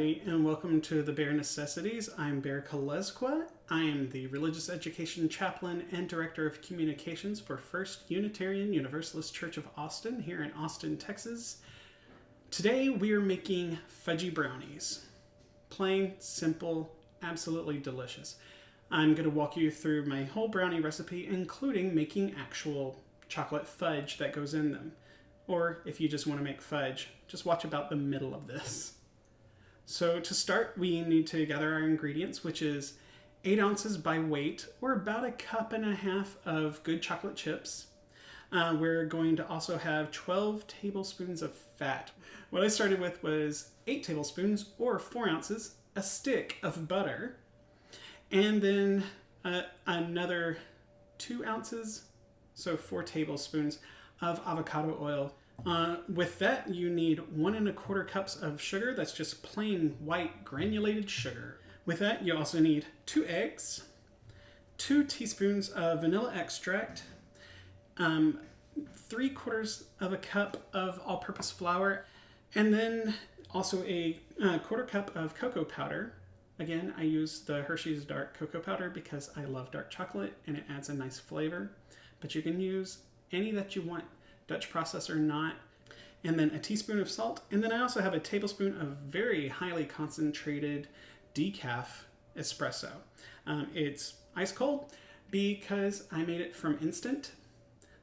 everybody, and welcome to the Bare Necessities. I'm Bear Kalesqua. I am the Religious Education Chaplain and Director of Communications for First Unitarian Universalist Church of Austin here in Austin, Texas. Today we are making fudgy brownies. Plain, simple, absolutely delicious. I'm going to walk you through my whole brownie recipe, including making actual chocolate fudge that goes in them. Or if you just want to make fudge, just watch about the middle of this. So to start, we need to gather our ingredients, which is 8 ounces by weight, or about 1.5 cups of good chocolate chips. We're going to also have 12 tablespoons of fat. What I started with was 8 tablespoons, or 4 ounces, a stick of butter, and then another 2 ounces, so 4 tablespoons of avocado oil. With that, you need 1.25 cups of sugar. That's just plain white granulated sugar. With that, you also need 2 eggs, 2 teaspoons of vanilla extract, 3/4 of a cup of all-purpose flour, and then also a 1/4 cup of cocoa powder. Again, I use the Hershey's dark cocoa powder because I love dark chocolate and it adds a nice flavor. But you can use any that you want, Dutch process or not. And then a teaspoon of salt. And then I also have a tablespoon of very highly concentrated decaf espresso. It's ice cold because I made it from instant.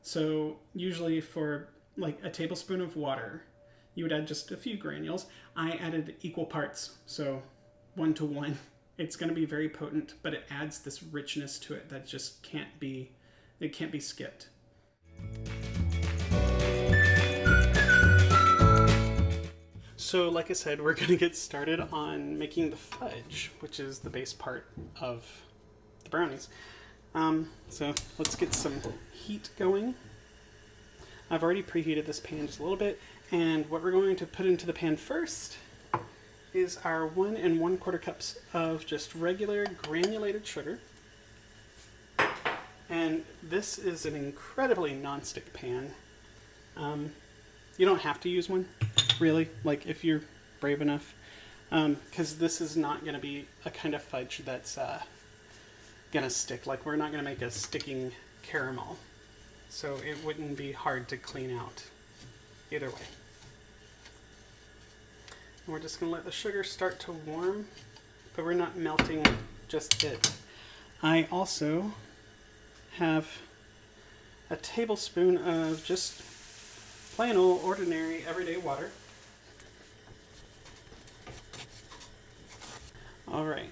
So usually for like a tablespoon of water, you would add just a few granules. I added equal parts, so 1 to 1. It's going to be very potent, but it adds this richness to it that just can't be skipped. So like I said, we're going to get started on making the fudge, which is the base part of the brownies. So let's get some heat going. I've already preheated this pan just a little bit, and what we're going to put into the pan first is our 1 1/4 cups of just regular granulated sugar. And this is an incredibly non-stick pan. You don't have to use one, really, like if you're brave enough, because this is not going to be a kind of fudge that's going to stick. Like, we're not going to make a sticking caramel, so it wouldn't be hard to clean out either way. And we're just going to let the sugar start to warm, but we're not melting just it. I also have a tablespoon of just plain old ordinary everyday water. Alright,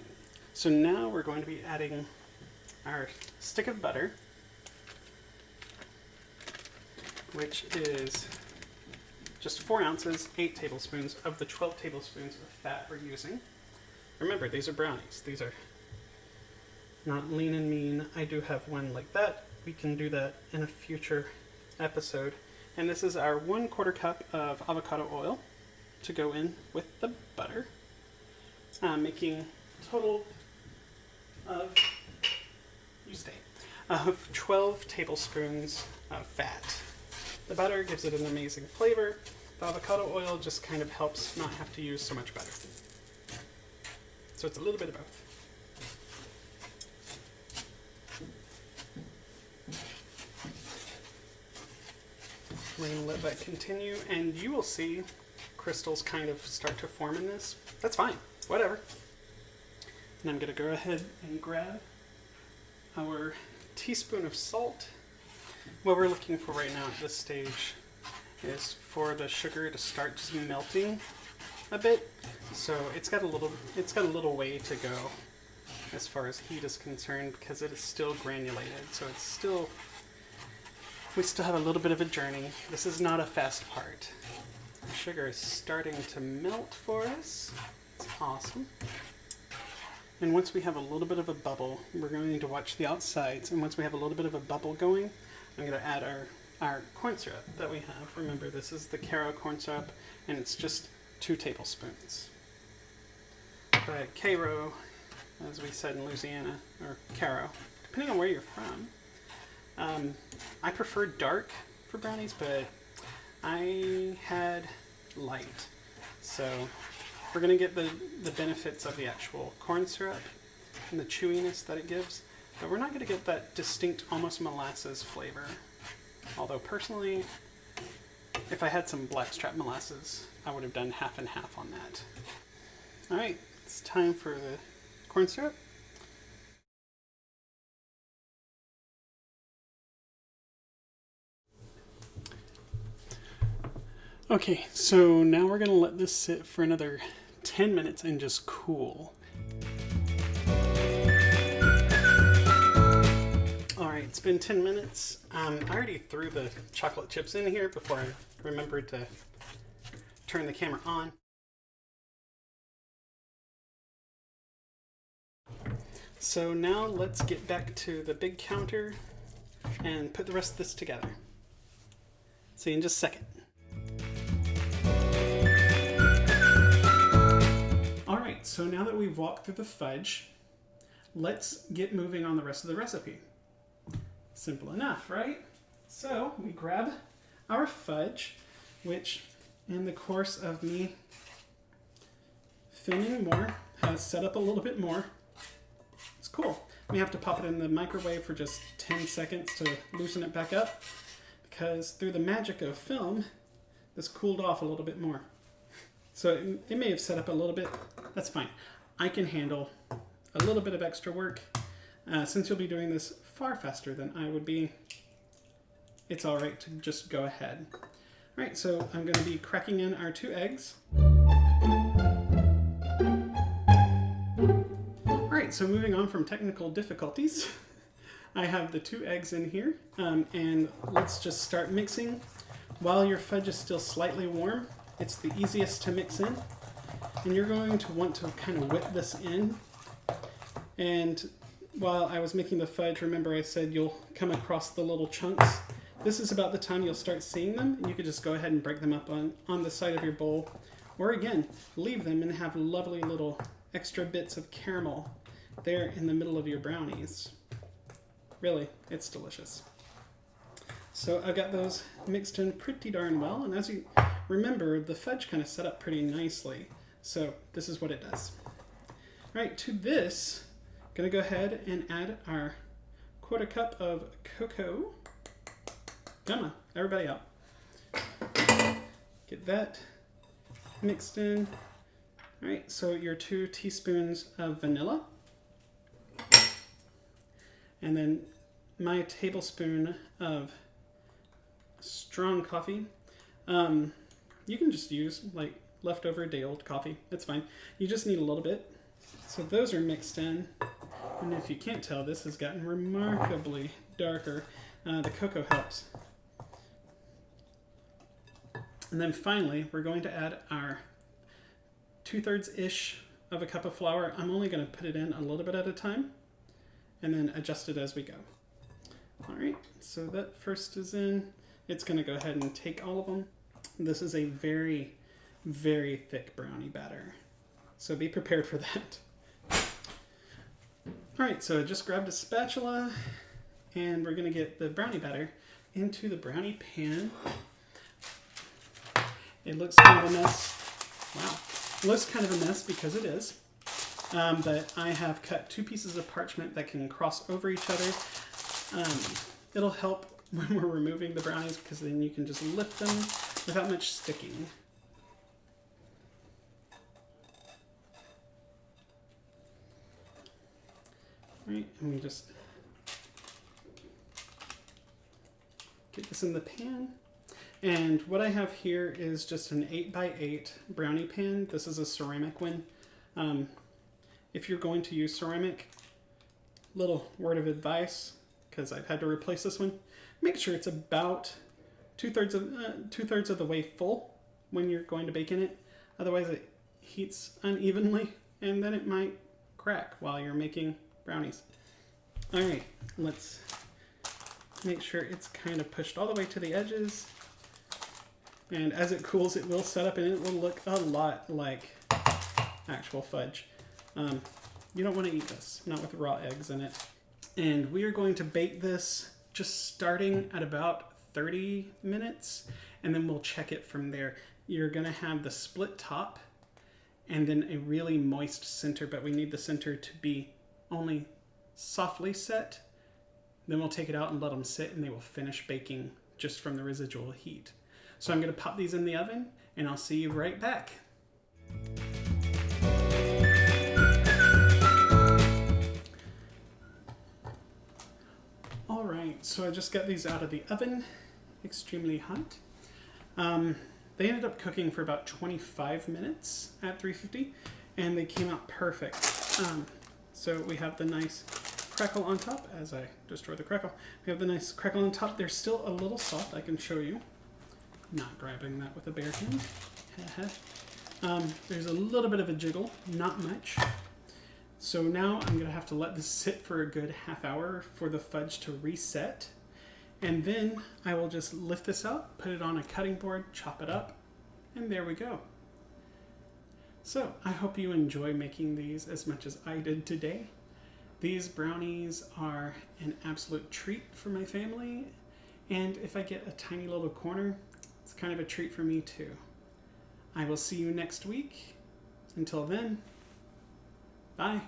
so now we're going to be adding our stick of butter, which is just 4 ounces, 8 tablespoons of the 12 tablespoons of fat we're using. Remember, these are brownies. These are not lean and mean. I do have one like that. We can do that in a future episode. And this is our 1/4 cup of avocado oil to go in with the butter, making a total of, of 12 tablespoons of fat. The butter gives it an amazing flavor. The avocado oil just kind of helps not have to use so much butter. So it's a little bit of both. We're going to let that continue, and you will see crystals kind of start to form in this. That's fine, whatever. And I'm going to go ahead and grab our teaspoon of salt. What we're looking for right now at this stage is for the sugar to start just melting a bit. So it's got a little way to go as far as heat is concerned, because it is still granulated. So we still have a little bit of a journey. This is not a fast part. The sugar is starting to melt for us. It's awesome. And once we have a little bit of a bubble, we're going to watch the outsides. And once we have a little bit of a bubble going, I'm going to add our corn syrup that we have. Remember, this is the Caro corn syrup, and it's just 2 tablespoons. But Caro, as we said in Louisiana, or Caro, depending on where you're from, I prefer dark for brownies, but I had light. So we're going to get the benefits of the actual corn syrup and the chewiness that it gives, but we're not going to get that distinct, almost molasses flavor. Although personally, if I had some blackstrap molasses, I would have done half and half on that. All right, it's time for the corn syrup. Okay, so now we're gonna let this sit for another 10 minutes and just cool. All right, it's been 10 minutes. I already threw the chocolate chips in here before I remembered to turn the camera on. So now let's get back to the big counter and put the rest of this together. See you in just a second. All right, so now that we've walked through the fudge, let's get moving on the rest of the recipe. Simple enough, right? So we grab our fudge, which in the course of me filming more has set up a little bit more. It's cool. We have to pop it in the microwave for just 10 seconds to loosen it back up, because through the magic of film, this cooled off a little bit more. So it may have set up a little bit. That's fine. I can handle a little bit of extra work. Since you'll be doing this far faster than I would be, it's all right to just go ahead. All right, so I'm going to be cracking in our 2 eggs. All right, so moving on from technical difficulties, I have the 2 eggs in here, and let's just start mixing. While your fudge is still slightly warm, it's the easiest to mix in, and you're going to want to kind of whip this in. And while I was making the fudge, remember I said you'll come across the little chunks. This is about the time you'll start seeing them, and you could just go ahead and break them up on the side of your bowl. Or again, leave them and have lovely little extra bits of caramel there in the middle of your brownies. Really, it's delicious. So I've got those mixed in pretty darn well, and as you remember, the fudge kind of set up pretty nicely. So this is what it does. All right, to this, I'm gonna go ahead and add our 1/4 cup of cocoa. Come on, everybody out. Get that mixed in. All right, so your 2 teaspoons of vanilla. And then my tablespoon of strong coffee. You can just use like leftover day-old coffee. It's fine. You just need a little bit. So those are mixed in. And if you can't tell, this has gotten remarkably darker. The cocoa helps. And then finally, we're going to add our 2/3-ish of a cup of flour. I'm only going to put it in a little bit at a time and then adjust it as we go. All right, so that first is in. It's going to go ahead and take all of them. This is a very, very thick brownie batter, so be prepared for that. All right, so I just grabbed a spatula, and we're going to get the brownie batter into the brownie pan. It looks kind of a mess. Wow. It looks kind of a mess because it is. But I have cut 2 pieces of parchment that can cross over each other. It'll help when we're removing the brownies, because then you can just lift them without much sticking. All right, and we just get this in the pan. And what I have here is just an 8x8 brownie pan. This is a ceramic one. If you're going to use ceramic, little word of advice, because I've had to replace this one, make sure it's about 2/3 of the way full when you're going to bake in it. Otherwise it heats unevenly and then it might crack while you're making brownies. All right, let's make sure it's kind of pushed all the way to the edges. And as it cools, it will set up and it will look a lot like actual fudge. You don't want to eat this, not with raw eggs in it. And we are going to bake this just starting at about 30 minutes, and then we'll check it from there. You're going to have the split top, and then a really moist center, but we need the center to be only softly set. Then we'll take it out and let them sit, and they will finish baking just from the residual heat. So I'm going to pop these in the oven, and I'll see you right back. All right, so I just got these out of the oven, extremely hot. They ended up cooking for about 25 minutes at 350, and they came out perfect. So we have the nice crackle on top. As I destroy the crackle, we have the nice crackle on top. They're still a little soft. I can show you. Not grabbing that with a bare hand. There's a little bit of a jiggle, not much. So now I'm gonna have to let this sit for a good half hour for the fudge to reset. And then I will just lift this out, put it on a cutting board, chop it up, and there we go. So I hope you enjoy making these as much as I did today. These brownies are an absolute treat for my family, and if I get a tiny little corner, it's kind of a treat for me too. I will see you next week. Until then, bye.